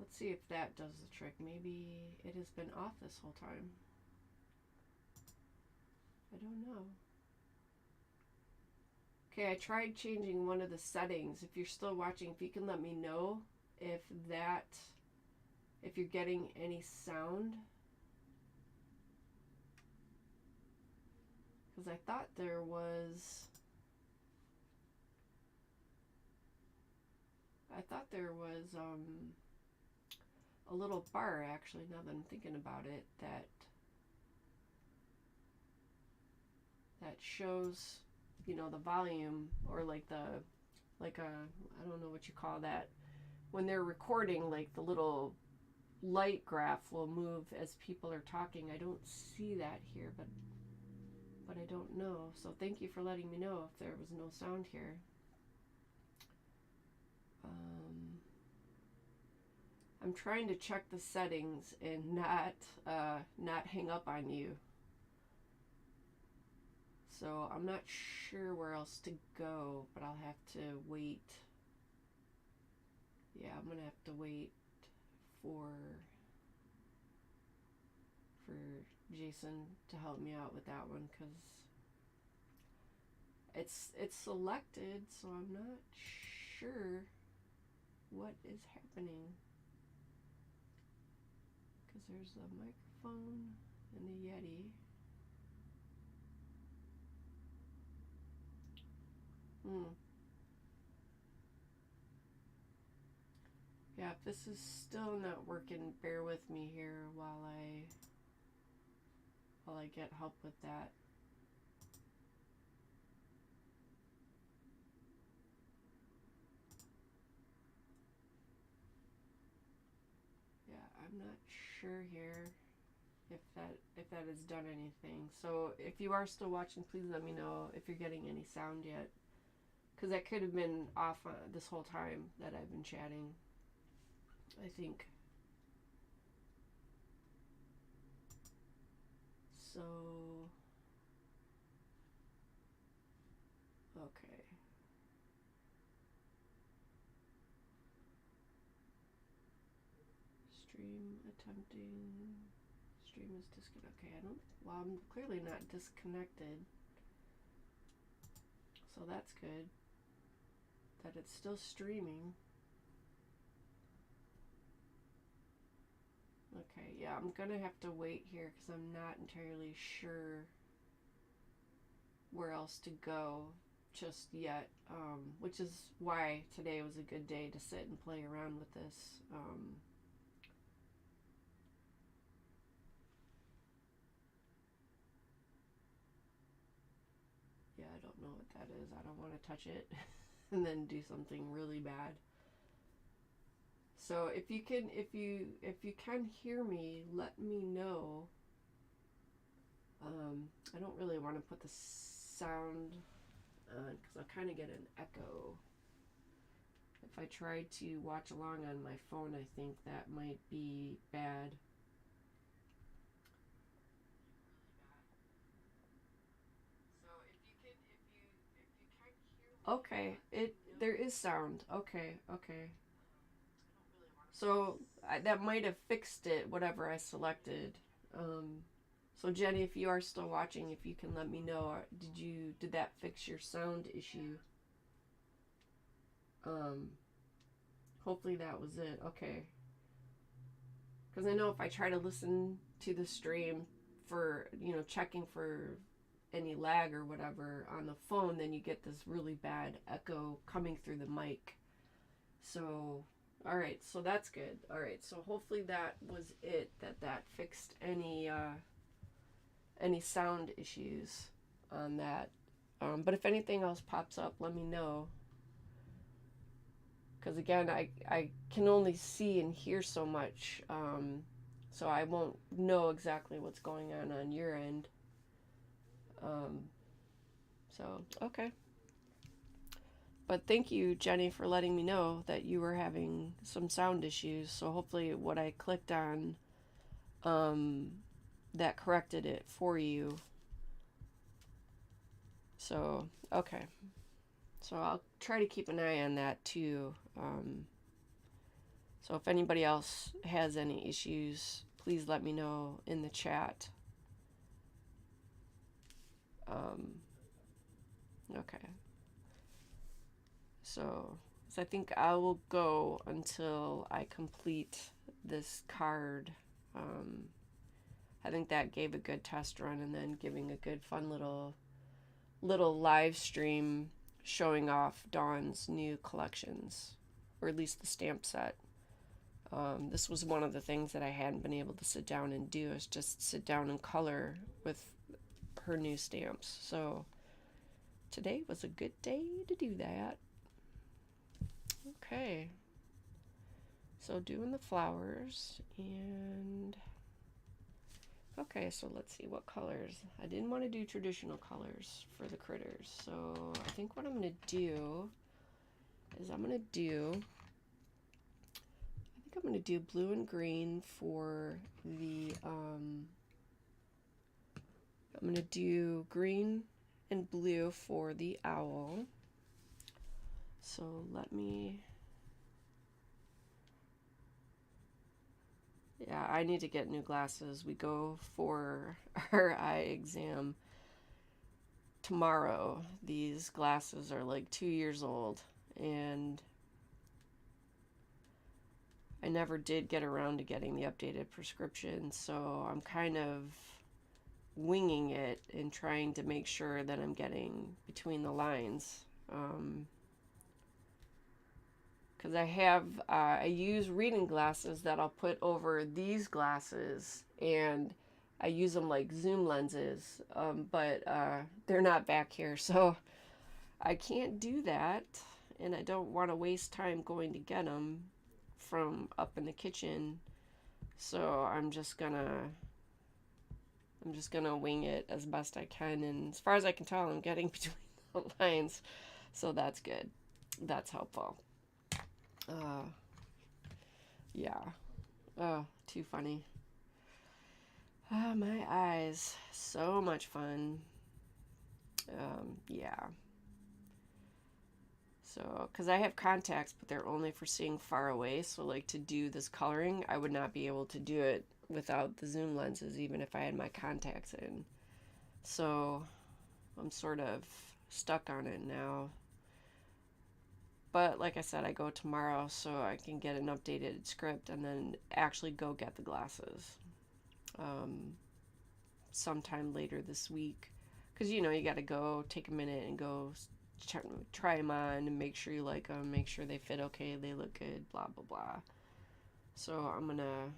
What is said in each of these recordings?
let's see if that does the trick. Maybe it has been off this whole time. I don't know. Okay, I tried changing one of the settings. If you're still watching, if you can let me know if you're getting any sound. Because I thought there was a little bar, actually, now that I'm thinking about it, that shows, you know, the volume, or like I don't know what you call that, when they're recording, like the little light graph will move as people are talking. I don't see that here, but I don't know. So thank you for letting me know if there was no sound here. I'm trying to check the settings and not hang up on you. So I'm not sure where else to go, but I'll have to wait. Yeah, I'm gonna have to wait for Jason to help me out with that one, because it's selected, so I'm not sure what is happening. Because there's the microphone and the Yeti. Yeah, if this is still not working, bear with me here while I get help with that. Yeah, I'm not sure here if that has done anything. So if you are still watching, please let me know if you're getting any sound yet, because that could have been off this whole time that I've been chatting, I think. So, okay. Stream attempting. Stream is disconnected. Okay, well, I'm clearly not disconnected. So that's good. That it's still streaming. Okay, yeah, I'm gonna have to wait here because I'm not entirely sure where else to go just yet, which is why today was a good day to sit and play around with this. Yeah, I don't know what that is. I don't want to touch it and then do something really bad. So if you can hear me, let me know. I don't really want to put the sound on because I'll kind of get an echo. If I try to watch along on my phone, I think that might be bad. So if you can hear me, okay, there is sound. Okay. So that might have fixed it, whatever I selected. So Jenny, if you are still watching, if you can let me know, did that fix your sound issue? Hopefully that was it. Okay. Because I know if I try to listen to the stream for, checking for any lag or whatever on the phone, then you get this really bad echo coming through the mic. So, all right, so that's good. All right, so hopefully that was it, that fixed any sound issues on that. But if anything else pops up, let me know. Because again, I can only see and hear so much, so I won't know exactly what's going on your end. So, okay. But thank you, Jenny, for letting me know that you were having some sound issues. So hopefully what I clicked on, that corrected it for you. So, okay. So I'll try to keep an eye on that too. So if anybody else has any issues, please let me know in the chat. Okay. So I think I will go until I complete this card. I think that gave a good test run, and then giving a good fun little live stream showing off Dawn's new collections, or at least the stamp set. This was one of the things that I hadn't been able to sit down and do, is just sit down and color with her new stamps. So today was a good day to do that. Okay, so doing the flowers, and okay, so let's see what colors. I didn't want to do traditional colors for the critters, so I think what I'm going to do is I'm going to do blue and green for the, I'm going to do green and blue for the owl. So let me, yeah, I need to get new glasses. We go for our eye exam tomorrow. These glasses are like 2 years old, and I never did get around to getting the updated prescription, so I'm kind of winging it and trying to make sure that I'm getting between the lines. Because I use reading glasses that I'll put over these glasses, and I use them like zoom lenses, but they're not back here, so I can't do that, and I don't want to waste time going to get them from up in the kitchen, so I'm just gonna wing it as best I can, and as far as I can tell, I'm getting between the lines, so that's good. That's helpful. Yeah. Oh, too funny. Ah, my eyes. So much fun. Yeah. So, because I have contacts, but they're only for seeing far away. So, like, to do this coloring, I would not be able to do it without the zoom lenses, even if I had my contacts in. So, I'm sort of stuck on it now. But, like I said, I go tomorrow so I can get an updated script and then actually go get the glasses sometime later this week. Because, you know, you got to go take a minute and go try them on and make sure you like them, make sure they fit okay, they look good, blah, blah, blah. So I'm going to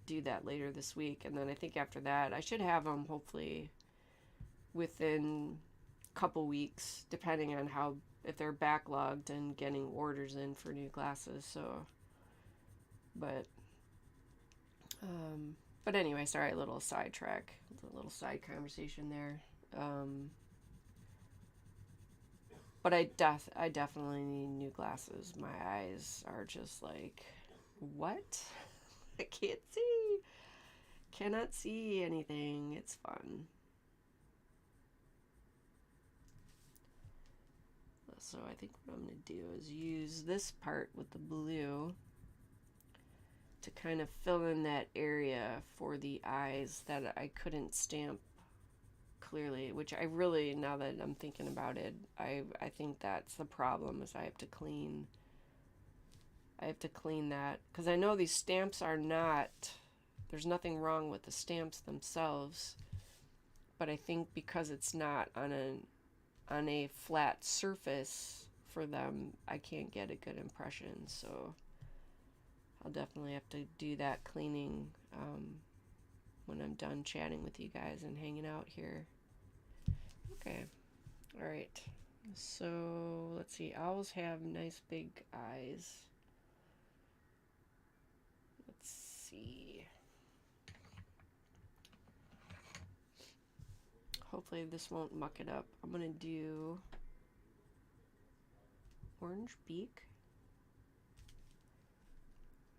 do that later this week. And then I think after that, I should have them hopefully within a couple weeks, depending on how, if they're backlogged and getting orders in for new glasses. So, but anyway, sorry, a little sidetrack, a little side conversation there. But I definitely need new glasses. My eyes are just like, what? I can't see. Cannot see anything. It's fun. So I think what I'm going to do is use this part with the blue to kind of fill in that area for the eyes that I couldn't stamp clearly, which I really, now that I'm thinking about it, I think that's the problem, is I have to clean that, because I know these stamps are not, there's nothing wrong with the stamps themselves, but I think because it's not on a flat surface for them, I can't get a good impression. So I'll definitely have to do that cleaning when I'm done chatting with you guys and hanging out here. Okay, all right, so let's see, owls have nice big eyes. Let's see, hopefully this won't muck it up. I'm gonna do orange beak,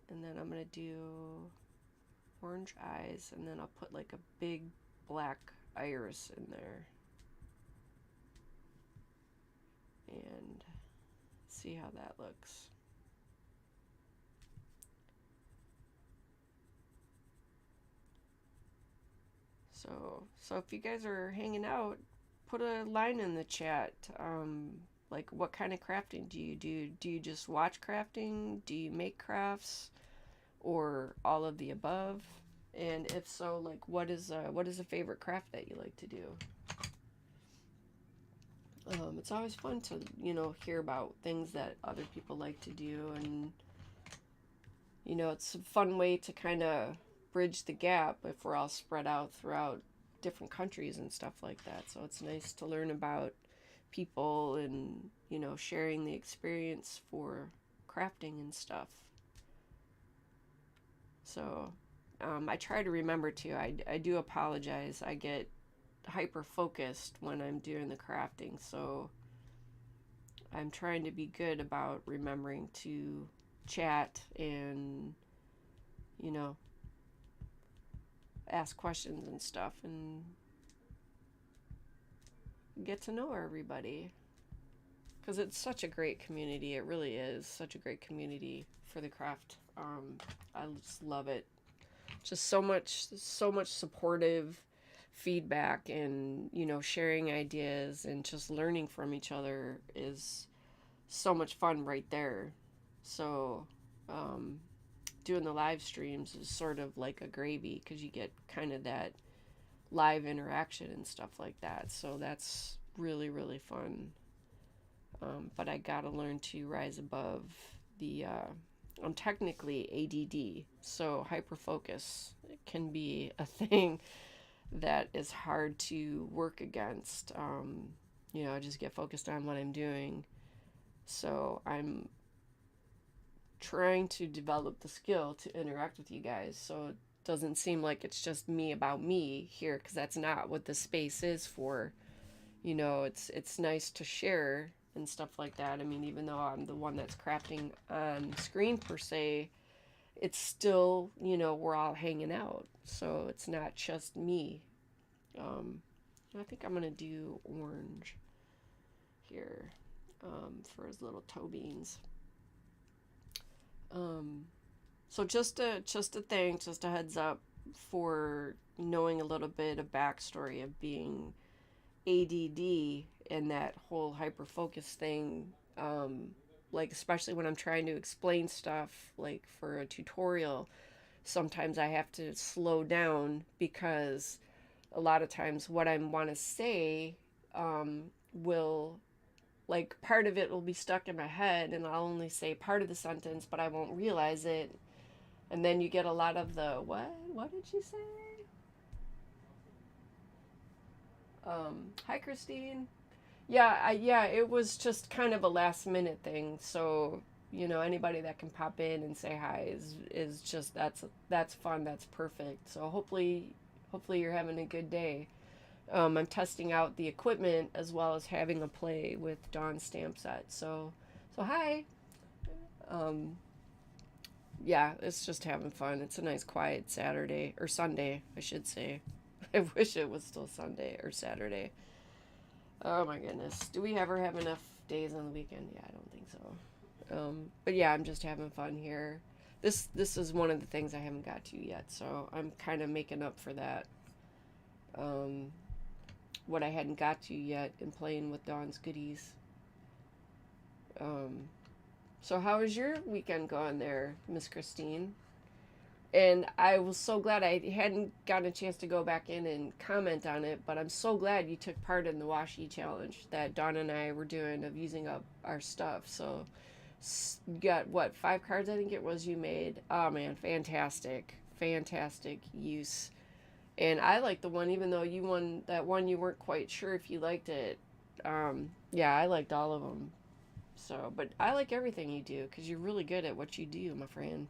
and then I'm gonna do orange eyes, and then I'll put like a big black iris in there and see how that looks. So if you guys are hanging out, put a line in the chat. Like, what kind of crafting do you do? Do you just watch crafting? Do you make crafts? Or all of the above? And if so, like, what is a favorite craft that you like to do? It's always fun to, hear about things that other people like to do, and it's a fun way to kind of bridge the gap if we're all spread out throughout different countries and stuff like that. So it's nice to learn about people and, sharing the experience for crafting and stuff. So I try to remember to. I do apologize. I get hyper focused when I'm doing the crafting, so I'm trying to be good about remembering to chat and ask questions and stuff and get to know everybody, because it's such a great community. It really is such a great community for the craft. I just love it. Just so much supportive feedback, and sharing ideas and just learning from each other is so much fun right there. So doing the live streams is sort of like a gravy, because you get kind of that live interaction and stuff like that. So that's really, really fun. But I gotta learn to rise above the I'm technically ADD, so hyperfocus can be a thing that is hard to work against. I just get focused on what I'm doing. So I'm trying to develop the skill to interact with you guys, so it doesn't seem like it's just me about me here, because that's not what the space is for. It's nice to share and stuff like that. I mean, even though I'm the one that's crafting on screen per se, it's still, we're all hanging out. So it's not just me. I think I'm going to do orange here for his little toe beans. So just a thing, just a heads up for knowing a little bit of backstory of being ADD and that whole hyper focus thing. Like, especially when I'm trying to explain stuff, like for a tutorial, sometimes I have to slow down, because a lot of times what I want to say will, like, part of it will be stuck in my head, and I'll only say part of the sentence, but I won't realize it. And then you get a lot of the, what did she say? Hi, Christine. Yeah, it was just kind of a last minute thing. So, anybody that can pop in and say hi is just, that's fun. That's perfect. So hopefully you're having a good day. I'm testing out the equipment as well as having a play with Dawn's stamp set. So hi. Yeah, it's just having fun. It's a nice quiet Saturday, or Sunday, I should say. I wish it was still Sunday or Saturday. Oh my goodness. Do we ever have enough days on the weekend? Yeah, I don't think so. But yeah, I'm just having fun here. This is one of the things I haven't got to yet, so I'm kind of making up for that. What I hadn't got to yet in playing with Dawn's goodies. So how was your weekend going there, Miss Christine? And I was so glad I hadn't gotten a chance to go back in and comment on it, but I'm so glad you took part in the washi challenge that Dawn and I were doing of using up our stuff. So you got, 5 cards I think it was you made. Oh man, fantastic use. And I liked the one, even though you won that one, you weren't quite sure if you liked it. Yeah, I liked all of them. So, but I like everything you do, because you're really good at what you do, my friend.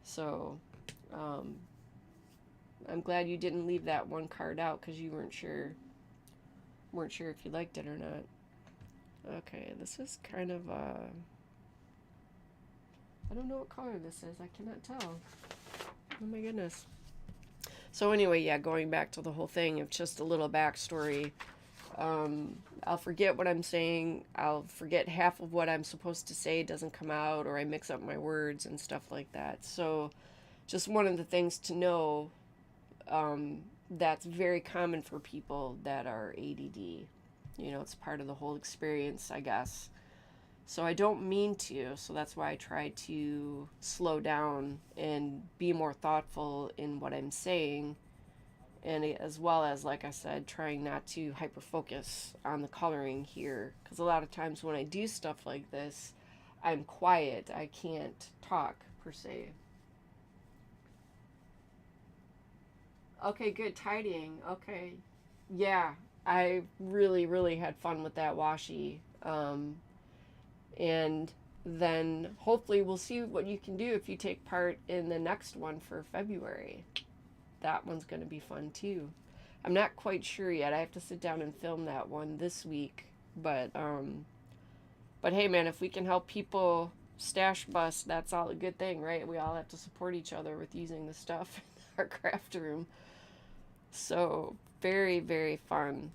So, I'm glad you didn't leave that one card out, because you weren't sure if you liked it or not. Okay, this is kind of I don't know what color this is. I cannot tell. Oh my goodness. So anyway, yeah, going back to the whole thing of just a little backstory. I'll forget what I'm saying. I'll forget half of what I'm supposed to say doesn't come out, or I mix up my words and stuff like that. So just one of the things to know, that's very common for people that are ADD. You know, it's part of the whole experience, I guess. So I don't mean to, so that's why I try to slow down and be more thoughtful in what I'm saying. And as well as, like I said, trying not to hyper focus on the coloring here. Because a lot of times when I do stuff like this, I'm quiet. I can't talk, per se. Okay, good. Tidying. Okay. Yeah, I really, really had fun with that washi. And then hopefully we'll see what you can do if you take part in the next one for February. That one's going to be fun too. I'm not quite sure yet. I have to sit down and film that one this week. But hey, man, if we can help people stash bust, that's all a good thing, right? We all have to support each other with using the stuff in our craft room. So very, very fun.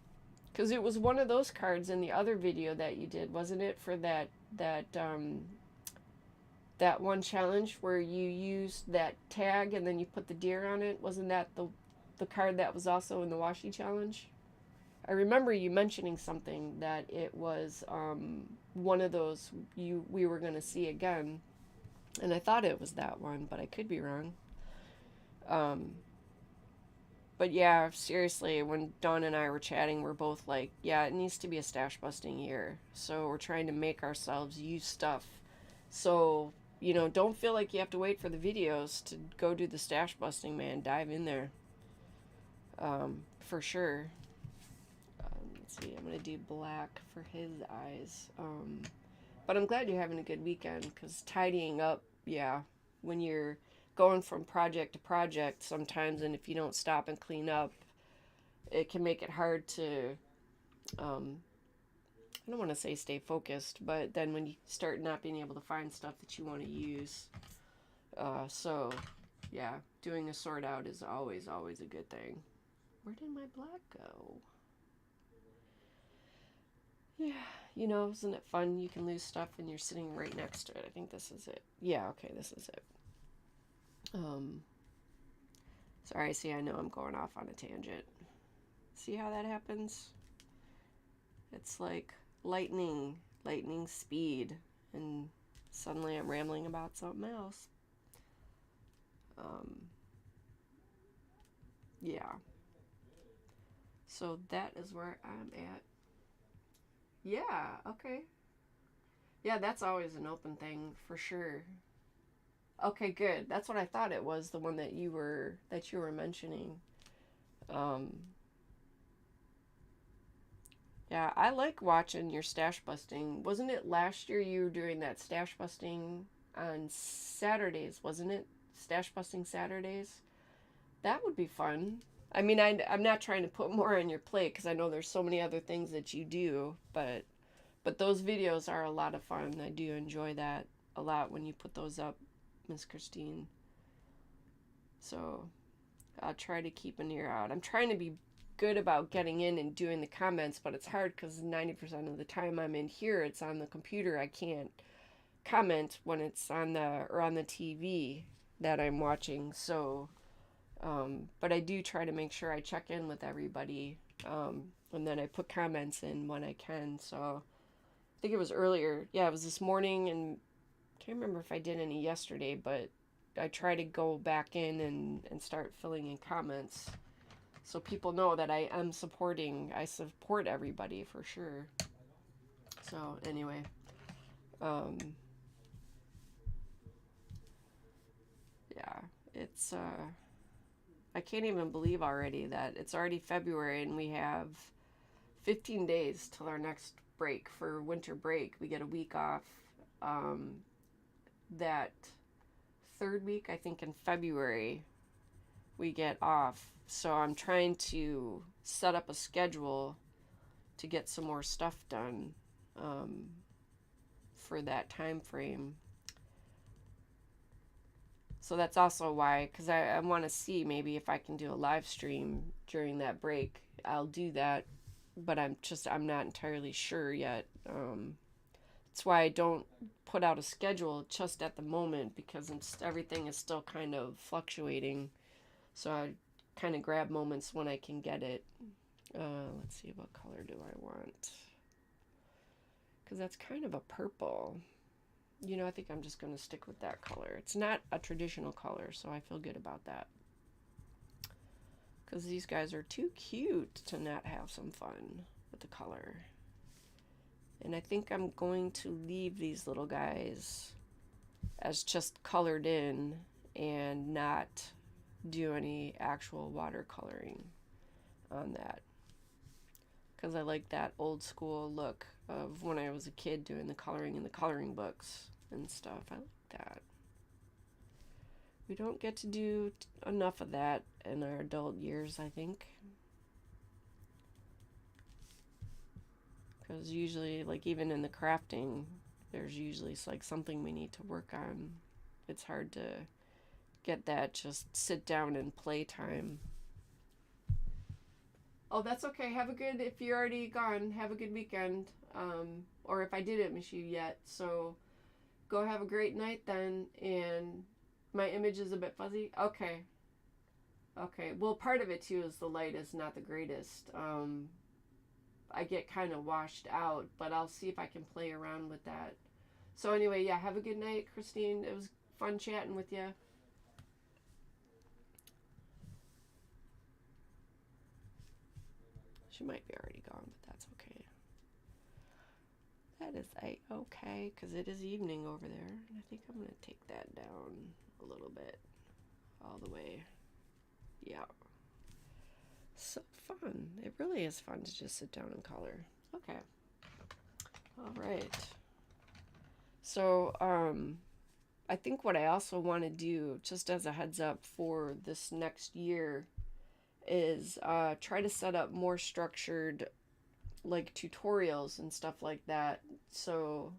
Because it was one of those cards in the other video that you did, wasn't it? For that one challenge where you used that tag and then you put the deer on it. Wasn't that the card that was also in the washi challenge? I remember you mentioning something that it was one of those we were going to see again, and I thought it was that one, but I could be wrong. Um, but yeah, seriously, when Dawn and I were chatting, we're both like, yeah, it needs to be a stash busting year. So we're trying to make ourselves use stuff. So, you know, don't feel like you have to wait for the videos to go do the stash busting, man. Dive in there. For sure. Let's see, I'm going to do black for his eyes. But I'm glad you're having a good weekend, because tidying up, yeah, when you're going from project to project sometimes, and if you don't stop and clean up, it can make it hard to, I don't want to say stay focused, but then when you start not being able to find stuff that you want to use. So, yeah, doing a sort out is always, always a good thing. Where did my black go? Yeah, you know, isn't it fun? You can lose stuff and you're sitting right next to it. I think this is it. Yeah, okay, this is it. Sorry, see, I know I'm going off on a tangent. See how that happens? It's like lightning speed, and suddenly I'm rambling about something else. Yeah. So that is where I'm at. Yeah, okay. Yeah, that's always an open thing for sure. Okay, good. That's what I thought it was, the one that you were mentioning. Um yeah, I like watching your stash busting. Wasn't it last year you were doing that stash busting on Saturdays, wasn't it? Stash busting Saturdays? That would be fun. I mean, I'm not trying to put more on your plate because I know there's so many other things that you do, but those videos are a lot of fun. I do enjoy that a lot when you put those up, Miss Christine. So I'll try to keep an ear out. I'm trying to be good about getting in and doing the comments, but it's hard because 90% of the time I'm in here, it's on the computer. I can't comment when it's on the TV that I'm watching. So, but I do try to make sure I check in with everybody, and then I put comments in when I can. So I think it was earlier. Yeah, it was this morning, and I can't remember if I did any yesterday, but I try to go back in and start filling in comments so people know that I support everybody for sure. So anyway, um, yeah, it's, I can't even believe already that it's already February and we have 15 days till our next break for winter break. We get a week off, that third week, I think, in February, we get off. So I'm trying to set up a schedule to get some more stuff done, for that time frame. So that's also why, because I want to see maybe if I can do a live stream during that break. I'll do that, but I'm not entirely sure yet. That's why I don't put out a schedule just at the moment, because everything is still kind of fluctuating. So kind of grab moments when I can get it. Let's see, what color do I want? Because that's kind of a purple. You know, I think I'm just going to stick with that color. It's not a traditional color, so I feel good about that. Because these guys are too cute to not have some fun with the color. And I think I'm going to leave these little guys as just colored in and not do any actual watercoloring on that. Because I like that old school look of when I was a kid doing the coloring in the coloring books and stuff. I like that. We don't get to do enough of that in our adult years, I think. Because usually, like even in the crafting, there's usually like something we need to work on. It's hard to get that just sit down and play time. Oh, that's okay. Have a good, if you're already gone, have a good weekend. Or if I didn't miss you yet. So go have a great night then. And my image is a bit fuzzy. Okay. Okay. Well, part of it too is the light is not the greatest. I get kind of washed out, but I'll see if I can play around with that. So anyway, yeah, have a good night, Christine. It was fun chatting with you. She might be already gone, but that's okay. That is okay, because it is evening over there. And I think I'm going to take that down a little bit. All the way. Yeah. So fun. It really is fun to just sit down and color. Okay. All right. So, I think what I also want to do, just as a heads up for this next year, is try to set up more structured like tutorials and stuff like that. So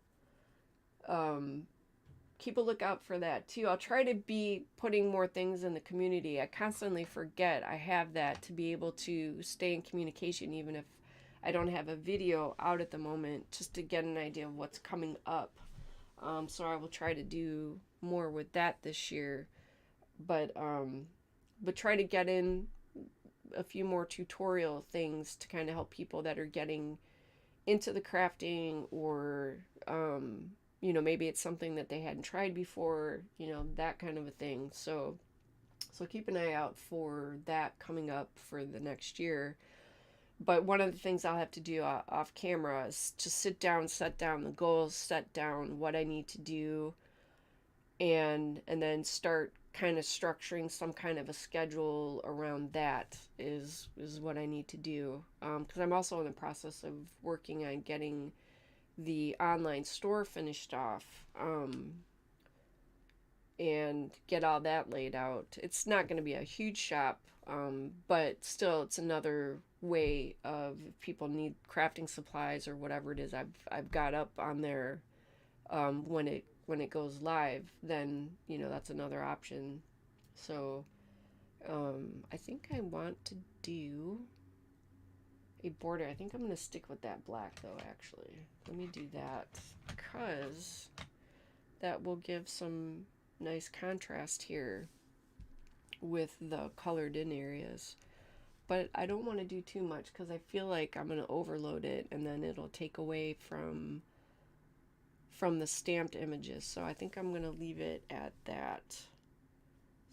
keep a lookout for that too. I'll try to be putting more things in the community. I constantly forget I have that to be able to stay in communication even if I don't have a video out at the moment, just to get an idea of what's coming up. So I will try to do more with that this year, but try to get in a few more tutorial things to kind of help people that are getting into the crafting, or you know, maybe it's something that they hadn't tried before, you know, that kind of a thing. So keep an eye out for that coming up for the next year. But one of the things I'll have to do off camera is to sit down, set down the goals, set down what I need to do, and then start kind of structuring some kind of a schedule around that is what I need to do. Because I'm also in the process of working on getting the online store finished off, and get all that laid out. It's not going to be a huge shop, but still it's another way of, if people need crafting supplies or whatever it is I've got up on there, when it goes live, then, you know, that's another option. So I think I want to do a border. I think I'm going to stick with that black though, actually. Let me do that, because that will give some nice contrast here with the colored in areas. But I don't want to do too much, because I feel like I'm going to overload it and then it'll take away from the stamped images. So I think I'm going to leave it at that.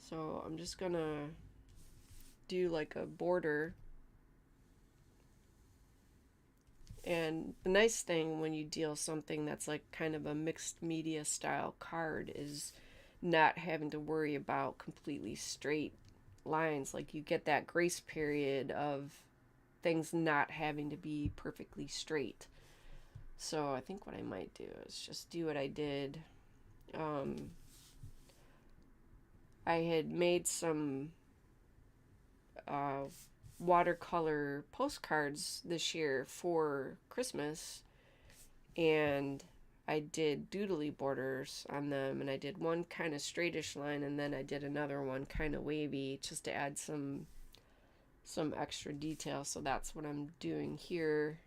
So I'm just going to do like a border. And the nice thing when you deal something that's like kind of a mixed media style card is not having to worry about completely straight lines. Like, you get that grace period of things not having to be perfectly straight. So I think what I might do is just do what I did. I had made some watercolor postcards this year for Christmas, and I did doodly borders on them, and I did one kind of straightish line, and then I did another one kind of wavy, just to add some extra detail. So that's what I'm doing here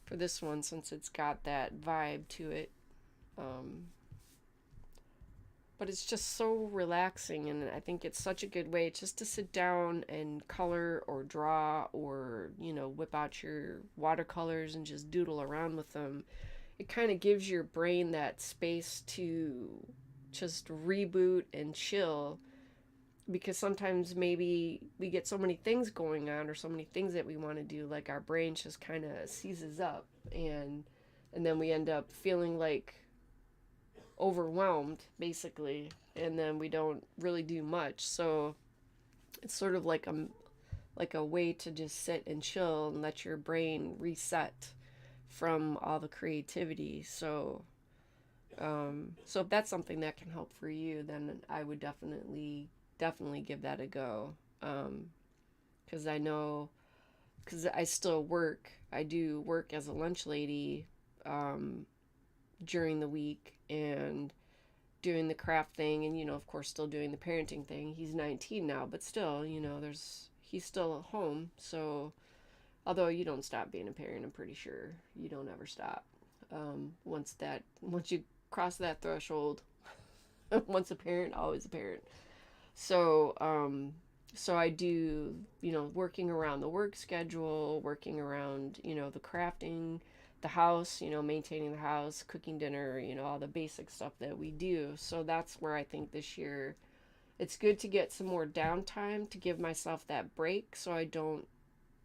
for this one, since it's got that vibe to it. but it's just so relaxing, and I think it's such a good way just to sit down and color or draw, or whip out your watercolors and just doodle around with them. It kind of gives your brain that space to just reboot and chill, because sometimes maybe we get so many things going on or so many things that we want to do, like our brain just kind of seizes up, and then we end up feeling like overwhelmed basically, and then we don't really do much. So it's sort of like a way to just sit and chill and let your brain reset from all the creativity. So if that's something that can help for you, then I would definitely give that a go. Because I know, because I still work. I do work as a lunch lady during the week, and doing the craft thing, and of course still doing the parenting thing. He's 19 now, but still, he's still at home. So although you don't stop being a parent, I'm pretty sure you don't ever stop. Once you cross that threshold, once a parent, always a parent. So I do, working around the work schedule, working around, the crafting, the house, maintaining the house, cooking dinner, all the basic stuff that we do. So that's where I think this year it's good to get some more downtime, to give myself that break so I don't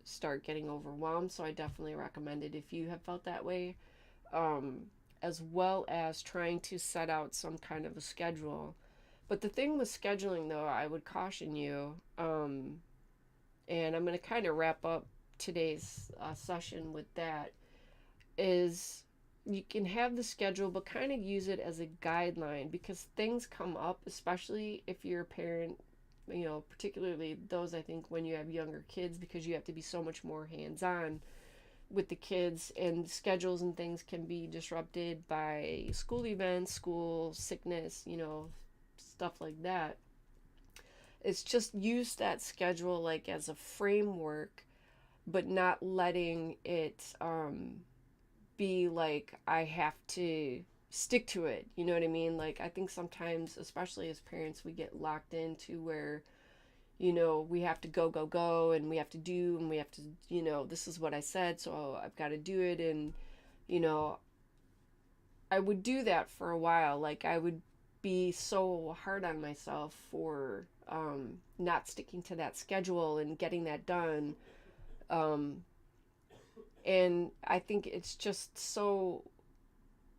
start getting overwhelmed. So I definitely recommend it if you have felt that way, as well as trying to set out some kind of a schedule. But the thing with scheduling, though, I would caution you, and I'm going to kind of wrap up today's session with that, is you can have the schedule, but kind of use it as a guideline, because things come up, especially if you're a parent, particularly those, I think, when you have younger kids, because you have to be so much more hands-on with the kids, and schedules and things can be disrupted by school events, school sickness, stuff like that. It's just use that schedule like as a framework, but not letting it be like I have to stick to it. You know what I mean? Like, I think sometimes, especially as parents, we get locked into where we have to go, and we have to do, and we have to, this is what I said, so I've got to do it. And, I would do that for a while. Like, I would be so hard on myself for not sticking to that schedule and getting that done. And I think it's just so,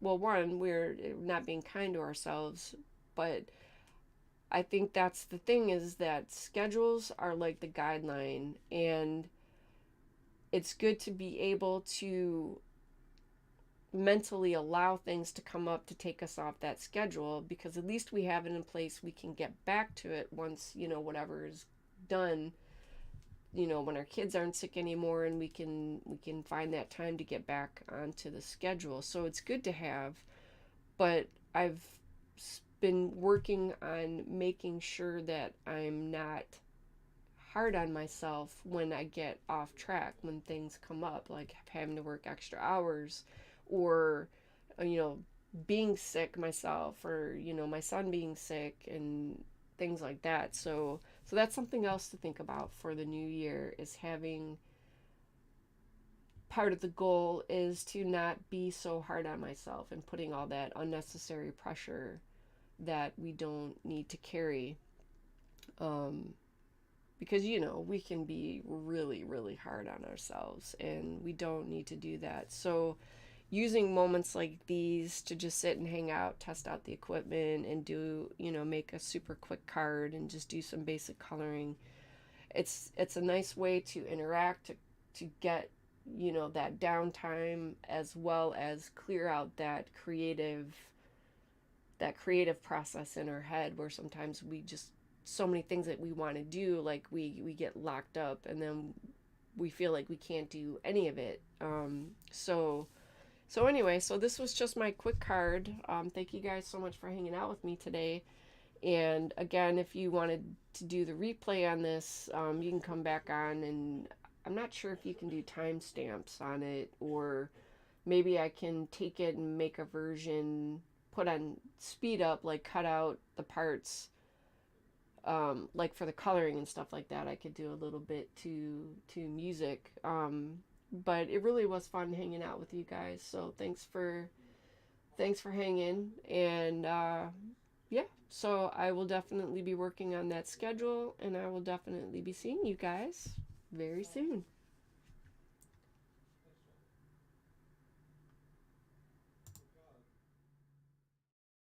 well, one, we're not being kind to ourselves, but I think that's the thing, is that schedules are like the guideline, and it's good to be able to mentally allow things to come up to take us off that schedule, because at least we have it in place. We can get back to it once, whatever is done, when our kids aren't sick anymore, and we can find that time to get back onto the schedule. So it's good to have, but I've been working on making sure that I'm not hard on myself when I get off track, when things come up, like having to work extra hours, or being sick myself, or my son being sick, and things like that. So that's something else to think about for the new year, is having, part of the goal is to not be so hard on myself and putting all that unnecessary pressure that we don't need to carry, because we can be really, really hard on ourselves, and we don't need to do that. So using moments like these to just sit and hang out, test out the equipment, and do, make a super quick card and just do some basic coloring, it's a nice way to interact, to get that downtime, as well as clear out that creative process in our head, where sometimes we just, so many things that we want to do, like we get locked up, and then we feel like we can't do any of it. So anyway, so this was just my quick card. Thank you guys so much for hanging out with me today. And again, if you wanted to do the replay on this, you can come back on, and I'm not sure if you can do timestamps on it, or maybe I can take it and make a version put on speed up, like cut out the parts, like for the coloring and stuff like that. I could do a little bit to music. But it really was fun hanging out with you guys. So thanks for hanging. And yeah, so I will definitely be working on that schedule, and I will definitely be seeing you guys very soon.